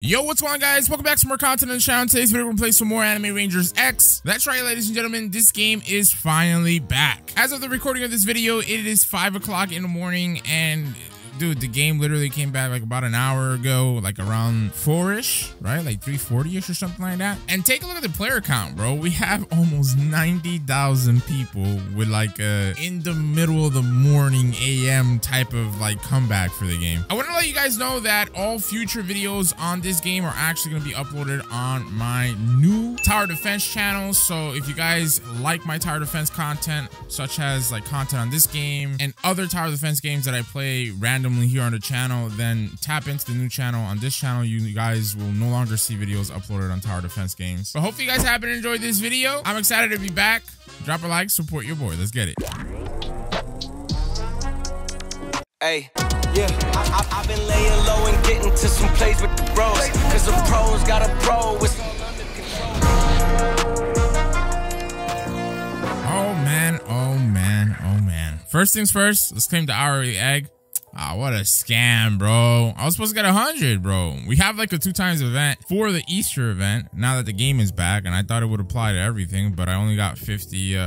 Yo, what's going on, guys? Welcome back to more content on the channel. Today's video, we're gonna play some more Anime Rangers X. That's right, ladies and gentlemen, this game is finally back. As of the recording of this video, it is 5 o'clock in the morning, and dude, the game literally came back like about an hour ago, like around 4-ish, right? Like 3:40-ish or something like that. And take a look at the player count, bro. We have almost 90,000 people with like a in the middle of the morning AM type of like comeback for the game. I want to let you guys know that all future videos on this game are actually going to be uploaded on my new tower defense channel. So if you guys like my tower defense content, such as like content on this game and other tower defense games that I play randomly here on the channel, then tap into the new channel. On this channel, you guys will no longer see videos uploaded on tower defense games. But hopefully you guys have enjoyed this video. I'm excited to be back. Drop a like, support your boy. Let's get it. Hey, yeah, I've been laying low and getting to some plays with the bros, cause the pros got a pro with under control. Oh man, oh man, oh man. First things first, let's claim the hourly egg. Ah, what a scam, bro. I was supposed to get 100, bro. We have like a 2x event for the Easter event now that the game is back, and I thought it would apply to everything, but I only got 50 you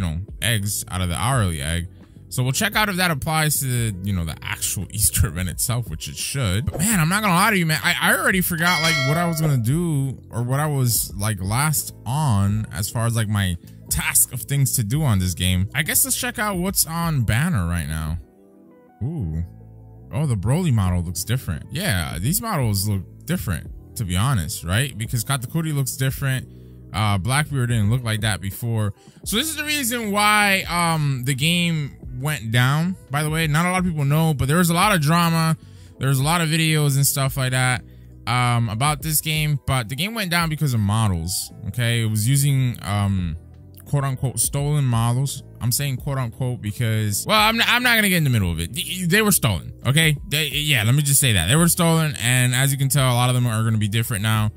know, eggs out of the hourly egg. So we'll check out if that applies to, you know, the actual Easter event itself, which it should. But man, I'm not gonna lie to you, man. I already forgot like what I was gonna do or what I was like last on as far as like my task of things to do on this game. I guess let's check out what's on banner right now. Ooh. Oh, the Broly model looks different. Yeah, these models look different, to be honest, right? Because Katakuri looks different. Blackbeard didn't look like that before. So this is the reason why the game went down. By the way, not a lot of people know, but there was a lot of drama. There was a lot of videos and stuff like that about this game, but the game went down because of models. Okay, it was using quote unquote stolen models. I'm saying quote unquote because, well, I'm not gonna get in the middle of it. They were stolen. Okay, yeah, let me just say that they were stolen, and as you can tell, a lot of them are gonna be different now.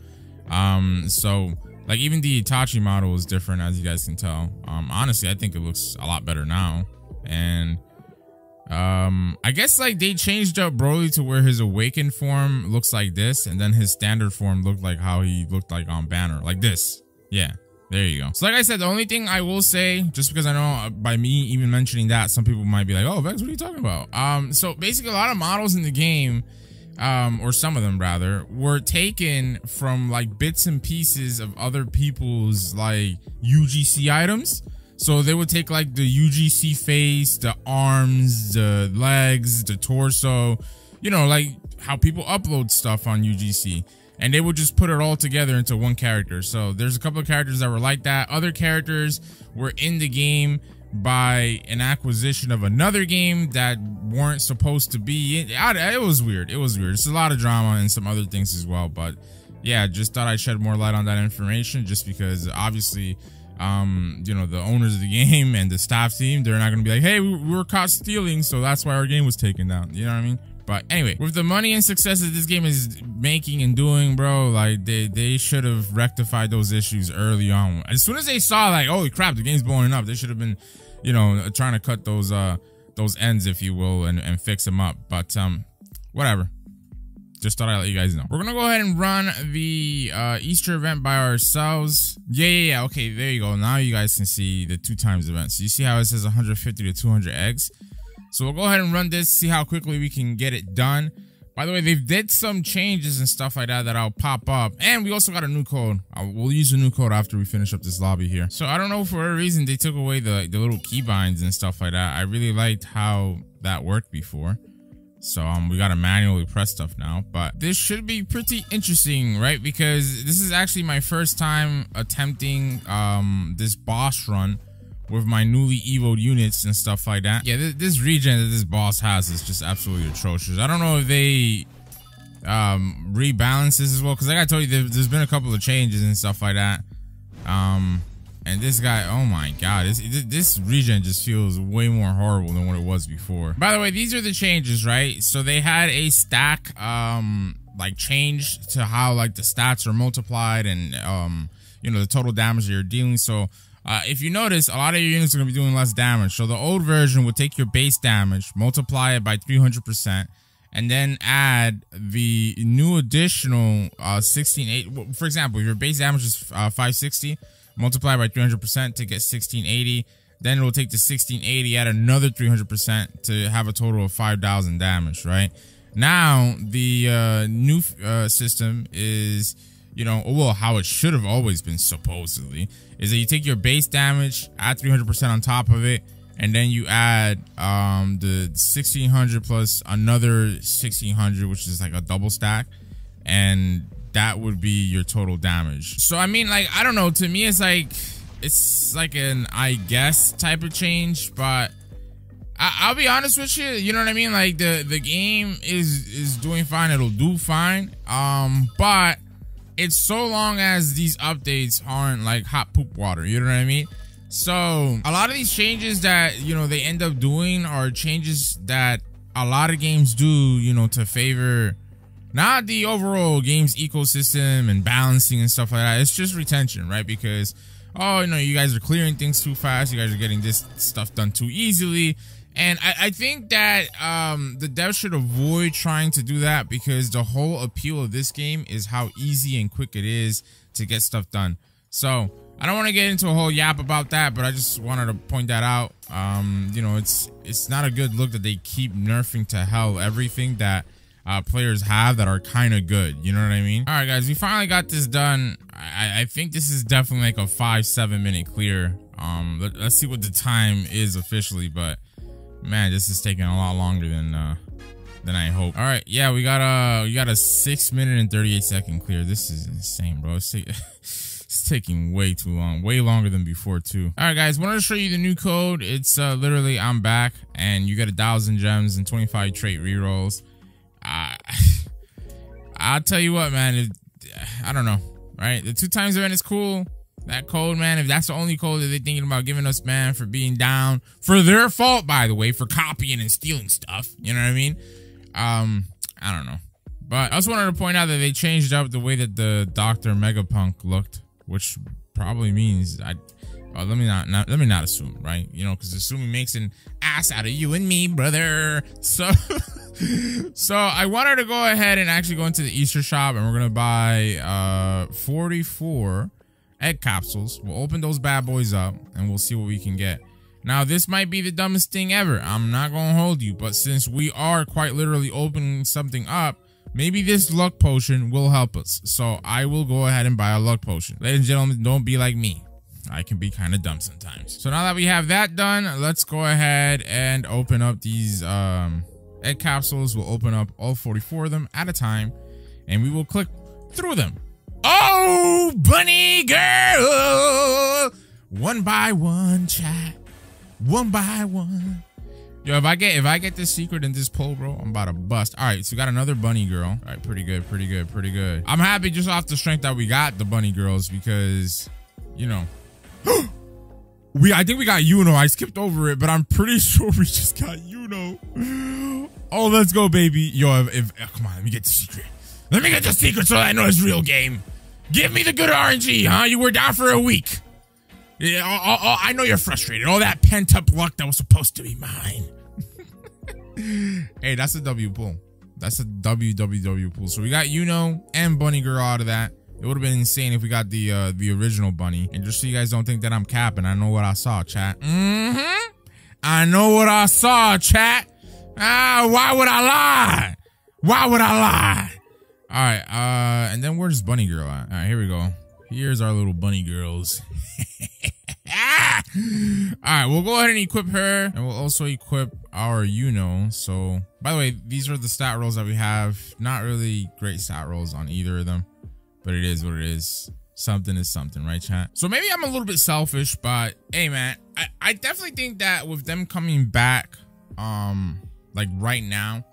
So like even the Itachi model is different, as you guys can tell. Honestly, I think it looks a lot better now. And I guess like they changed up Broly to where his awakened form looks like this, and then his standard form looked like how he looked like on banner, like this. Yeah, there you go. So like I said, the only thing I will say, just because I know by me even mentioning that, some people might be like, oh, Vex, what are you talking about? So basically a lot of models in the game, or some of them rather, were taken from like bits and pieces of other people's like UGC items. So they would take like the UGC face, the arms, the legs, the torso, you know, like how people upload stuff on UGC, and they would just put it all together into one character. So there's a couple of characters that were like that. Other characters were in the game by an acquisition of another game that weren't supposed to be in. It was weird. It was weird. It's a lot of drama and some other things as well. But yeah, just thought I'd shed more light on that information, just because obviously, you know, the owners of the game and the staff team, they're not gonna be like, hey, we were caught stealing, so that's why our game was taken down. You know what I mean? But anyway, with the money and success that this game is making and doing, bro, like they should have rectified those issues early on. As soon as they saw like, holy crap, the game's blowing up, they should have been, you know, trying to cut those ends, if you will, and fix them up. But whatever. Just thought I'd let you guys know. We're gonna go ahead and run the Easter event by ourselves. Yeah. Okay, there you go. Now you guys can see the 2x event. So you see how it says 150 to 200 eggs. So we'll go ahead and run this, see how quickly we can get it done. By the way, they've did some changes and stuff like that I'll pop up. And we also got a new code. We'll use a new code after we finish up this lobby here. So I don't know, for a reason they took away the little keybinds and stuff like that. I really liked how that worked before. So we gotta manually press stuff now, but this should be pretty interesting, right? Because this is actually my first time attempting this boss run with my newly evoed units and stuff like that. Yeah, this regen that this boss has is just absolutely atrocious. I don't know if they rebalance this as well, because like I told you, there's been a couple of changes and stuff like that. And this guy, oh my god, this regen just feels way more horrible than what it was before. By the way, these are the changes, right? So they had a stack like change to how like the stats are multiplied, and you know, the total damage that you're dealing. So if you notice, a lot of your units are going to be doing less damage. So the old version would take your base damage, multiply it by 300%, and then add the new additional 1680. For example, if your base damage is 560, multiply by 300% to get 1680. Then it will take the 1680, add another 300% to have a total of 5,000 damage, right? Now, the new system is, you know, well, how it should have always been, supposedly, is that you take your base damage, add 300% on top of it, and then you add the 1600 plus another 1600, which is like a double stack, and that would be your total damage. So, I mean, like, I don't know, to me, it's like an I guess type of change, but I'll be honest with you, you know what I mean? Like, the game is doing fine, it'll do fine, but it's so long as these updates aren't like hot poop water, you know what I mean? So a lot of these changes that, you know, they end up doing are changes that a lot of games do, you know, to favor not the overall game's ecosystem and balancing and stuff like that. It's just retention, right? Because, oh, you know, you guys are clearing things too fast, you guys are getting this stuff done too easily. And I think that the devs should avoid trying to do that, because the whole appeal of this game is how easy and quick it is to get stuff done. So I don't want to get into a whole yap about that, but I just wanted to point that out. You know, it's not a good look that they keep nerfing to hell everything that players have that are kind of good. You know what I mean? All right, guys, we finally got this done. I think this is definitely like a 5-7 minute clear. Let's see what the time is officially, but man, this is taking a lot longer than I hoped. All right, yeah, we got a 6 minute and 38 second clear. This is insane, bro. It's taking way too long, way longer than before too. All right, guys, wanted to show you the new code. It's literally I'm back, and you get 1,000 gems and 25 trait rerolls. I'll tell you what, man. I don't know, right? The 2 times event is cool. That code, man, if that's the only code that they're thinking about giving us, man, for being down, for their fault, by the way, for copying and stealing stuff, you know what I mean? I don't know. But I also wanted to point out that they changed up the way that the Dr. Megapunk looked, which probably means let me not assume, right? You know, because assuming makes an ass out of you and me, brother. So I wanted to go ahead and actually go into the Easter shop, and we're gonna buy 44 egg capsules. We'll open those bad boys up and we'll see what we can get. Now, this might be the dumbest thing ever. I'm not gonna hold you, but since we are quite literally opening something up, maybe this luck potion will help us. So I will go ahead and buy a luck potion. Ladies and gentlemen, don't be like me. I can be kind of dumb sometimes. So now that we have that done, let's go ahead and open up these egg capsules. We'll open up all 44 of them at a time, and we will click through them. Oh, bunny girl, one by one, chat, one by one. Yo, if I get this secret in this poll, bro, I'm about to bust. All right, so we got another bunny girl. All right, pretty good. I'm happy just off the strength that we got the bunny girls, because, you know, I think we got Uno. I skipped over it, but I'm pretty sure we just got Uno. Oh, let's go, baby. Yo, come on, let me get the secret. Let me get the secret so I know it's real game. Give me the good RNG, huh? You were down for a week. Yeah, I know you're frustrated. All that pent-up luck that was supposed to be mine. Hey, that's a W pull. That's a W pull. So we got Uno and Bunny Girl out of that. It would have been insane if we got the original bunny. And just so you guys don't think that I'm capping, I know what I saw, chat. I know what I saw, chat. Why would I lie? Why would I lie? All right, and then where's Bunny Girl at? All right, here we go. Here's our little bunny girls. All right, we'll go ahead and equip her, and we'll also equip our Uno. So, by the way, these are the stat rolls that we have. Not really great stat rolls on either of them, but it is what it is. Something is something, right, chat? So maybe I'm a little bit selfish, but hey, man, I definitely think that with them coming back, like right now,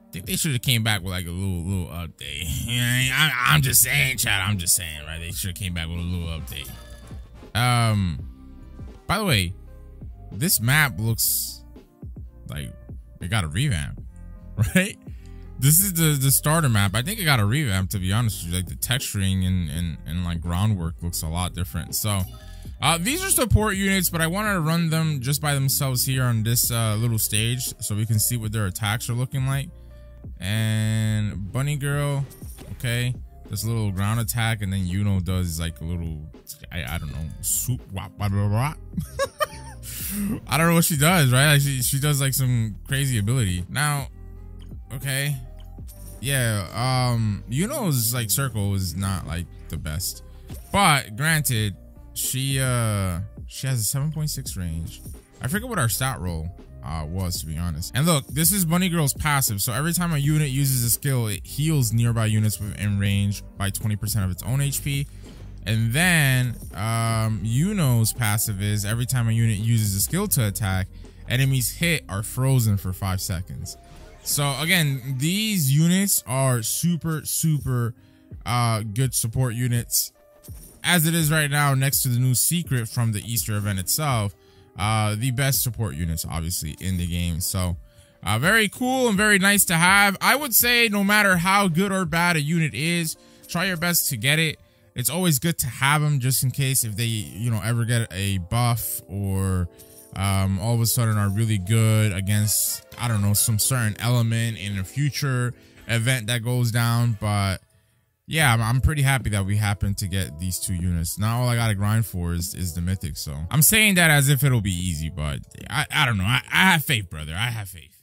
I think they should have came back with like a little update. I'm just saying, chat. I'm just saying, right? They should have came back with a little update. By the way, this map looks like it got a revamp, right? This is the starter map. I think it got a revamp, to be honest with you. Like the texturing and like groundwork looks a lot different. So these are support units, but I wanted to run them just by themselves here on this little stage so we can see what their attacks are looking like. And Bunny Girl, okay, this little ground attack, and then Yuno does like a little, I don't know, soup, I don't know what she does, right? Like she does like some crazy ability. Now, okay, yeah, Yuno's like circle is not like the best, but granted, she has a 7.6 range. I forget what our stat roll was, to be honest. And look, this is Bunny Girl's passive, so every time a unit uses a skill, it heals nearby units within range by 20% of its own HP. And then Yuno's passive is every time a unit uses a skill to attack, enemies hit are frozen for 5 seconds. So again, these units are super good support units as it is right now, next to the new secret from the Easter event itself. The best support units obviously in the game. So very cool and very nice to have. I would say no matter how good or bad a unit is, try your best to get it. It's always good to have them just in case if they, you know, ever get a buff or all of a sudden are really good against, I don't know, some certain element in a future event that goes down. But yeah, I'm pretty happy that we happened to get these two units. Now all I gotta grind for is the mythic. So I'm saying that as if it'll be easy, but I don't know. I have faith, brother. I have faith.